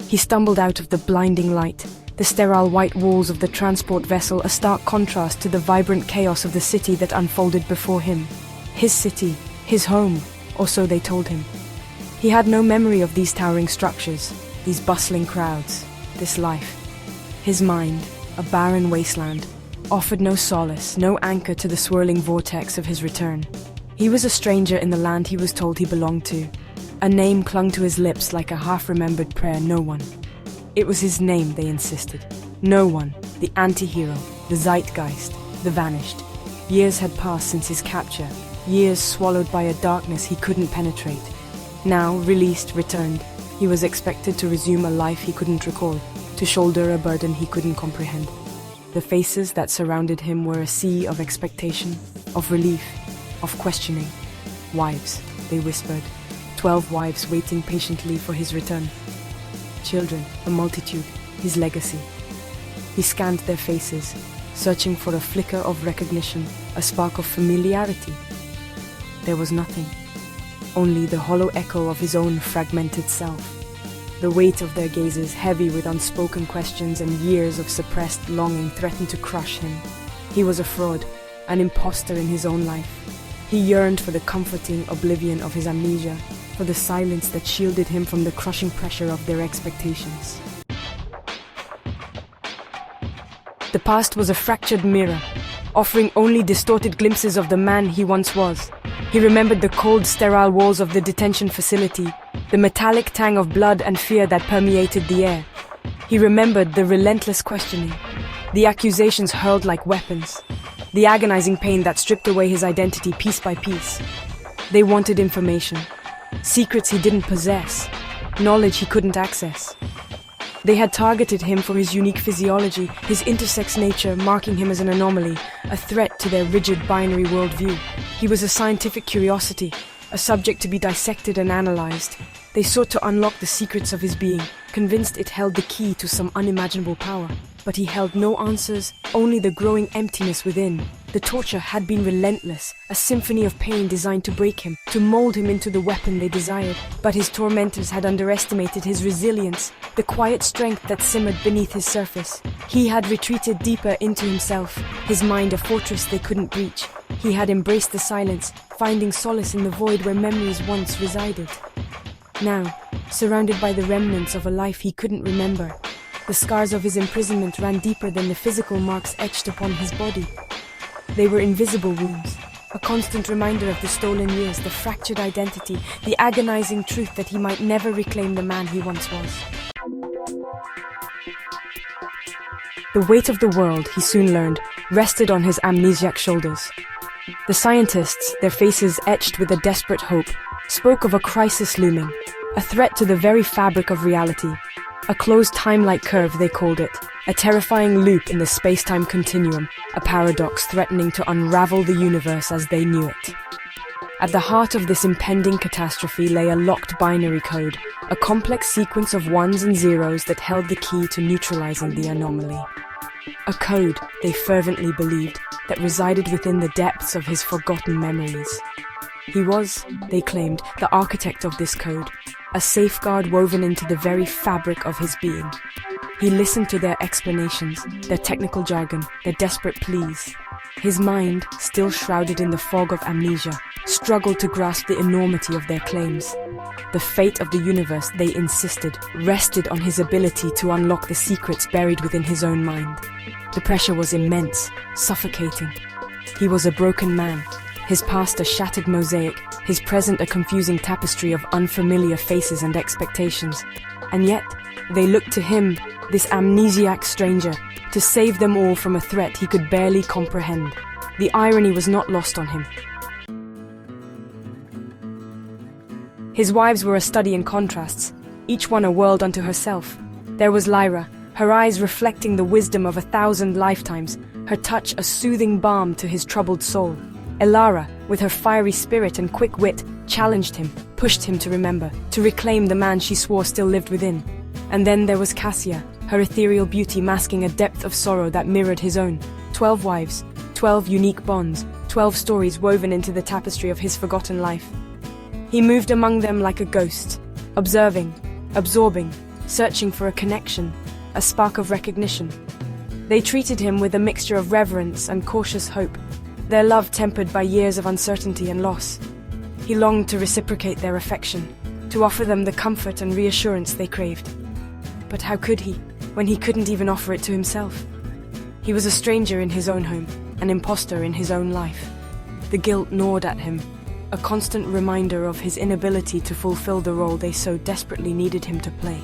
He stumbled out of the blinding light, the sterile white walls of the transport vessel a stark contrast to the vibrant chaos of the city that unfolded before him. His city, his home, or so they told him. He had no memory of these towering structures, these bustling crowds, this life. His mind, a barren wasteland, offered no solace, no anchor to the swirling vortex of his return. He was a stranger in the land he was told he belonged to. A name clung to his lips like a half-remembered prayer. No one. It was his name, they insisted. No one, the anti-hero, the zeitgeist, the vanished. Years had passed since his capture, years swallowed by a darkness he couldn't penetrate. Now, released, returned, he was expected to resume a life he couldn't recall, to shoulder a burden he couldn't comprehend. The faces that surrounded him were a sea of expectation, of relief, of questioning. Wives, they whispered. 12 wives waiting patiently for his return. Children, a multitude, his legacy. He scanned their faces, searching for a flicker of recognition, a spark of familiarity. There was nothing, only the hollow echo of his own fragmented self. The weight of their gazes, heavy with unspoken questions and years of suppressed longing, threatened to crush him. He was a fraud, an imposter in his own life. He yearned for the comforting oblivion of his amnesia, for the silence that shielded him from the crushing pressure of their expectations. The past was a fractured mirror, offering only distorted glimpses of the man he once was. He remembered the cold, sterile walls of the detention facility, the metallic tang of blood and fear that permeated the air. He remembered the relentless questioning, the accusations hurled like weapons, the agonizing pain that stripped away his identity piece by piece. They wanted information, secrets he didn't possess, knowledge he couldn't access. They had targeted him for his unique physiology, his intersex nature, marking him as an anomaly, a threat to their rigid binary worldview. He was a scientific curiosity, a subject to be dissected and analyzed. They sought to unlock the secrets of his being, convinced it held the key to some unimaginable power. But he held no answers, only the growing emptiness within. The torture had been relentless, a symphony of pain designed to break him, to mold him into the weapon they desired. But his tormentors had underestimated his resilience, the quiet strength that simmered beneath his surface. He had retreated deeper into himself, his mind a fortress they couldn't breach. He had embraced the silence, finding solace in the void where memories once resided. Now, surrounded by the remnants of a life he couldn't remember, the scars of his imprisonment ran deeper than the physical marks etched upon his body. They were invisible wounds, a constant reminder of the stolen years, the fractured identity, the agonizing truth that he might never reclaim the man he once was. The weight of the world, he soon learned, rested on his amnesiac shoulders. The scientists, their faces etched with a desperate hope, spoke of a crisis looming, a threat to the very fabric of reality. A closed time-like curve, they called it, a terrifying loop in the space-time continuum, a paradox threatening to unravel the universe as they knew it. At the heart of this impending catastrophe lay a locked binary code, a complex sequence of ones and zeros that held the key to neutralizing the anomaly. A code, they fervently believed, that resided within the depths of his forgotten memories. He was, they claimed, the architect of this code, a safeguard woven into the very fabric of his being. He listened to their explanations, their technical jargon, their desperate pleas. His mind, still shrouded in the fog of amnesia, struggled to grasp the enormity of their claims. The fate of the universe, they insisted, rested on his ability to unlock the secrets buried within his own mind. The pressure was immense, suffocating. He was a broken man, his past a shattered mosaic, his present a confusing tapestry of unfamiliar faces and expectations. And yet, they looked to him, this amnesiac stranger, to save them all from a threat he could barely comprehend. The irony was not lost on him. His wives were a study in contrasts, each one a world unto herself. There was Lyra, her eyes reflecting the wisdom of 1,000 lifetimes, her touch a soothing balm to his troubled soul. Elara, with her fiery spirit and quick wit, challenged him, pushed him to remember, to reclaim the man she swore still lived within. And then there was Cassia, her ethereal beauty masking a depth of sorrow that mirrored his own. 12 wives, 12 unique bonds, 12 stories woven into the tapestry of his forgotten life. He moved among them like a ghost, observing, absorbing, searching for a connection, a spark of recognition. They treated him with a mixture of reverence and cautious hope, their love tempered by years of uncertainty and loss. He longed to reciprocate their affection, to offer them the comfort and reassurance they craved. But how could he, when he couldn't even offer it to himself? He was a stranger in his own home, an imposter in his own life. The guilt gnawed at him, a constant reminder of his inability to fulfill the role they so desperately needed him to play.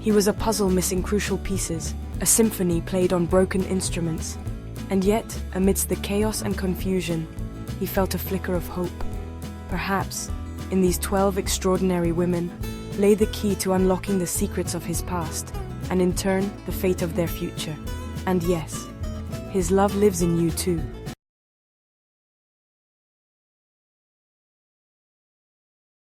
He was a puzzle missing crucial pieces, a symphony played on broken instruments. And yet, amidst the chaos and confusion, he felt a flicker of hope. Perhaps, in these 12 extraordinary women, lay the key to unlocking the secrets of his past, and in turn, the fate of their future. And yes, his love lives in you too.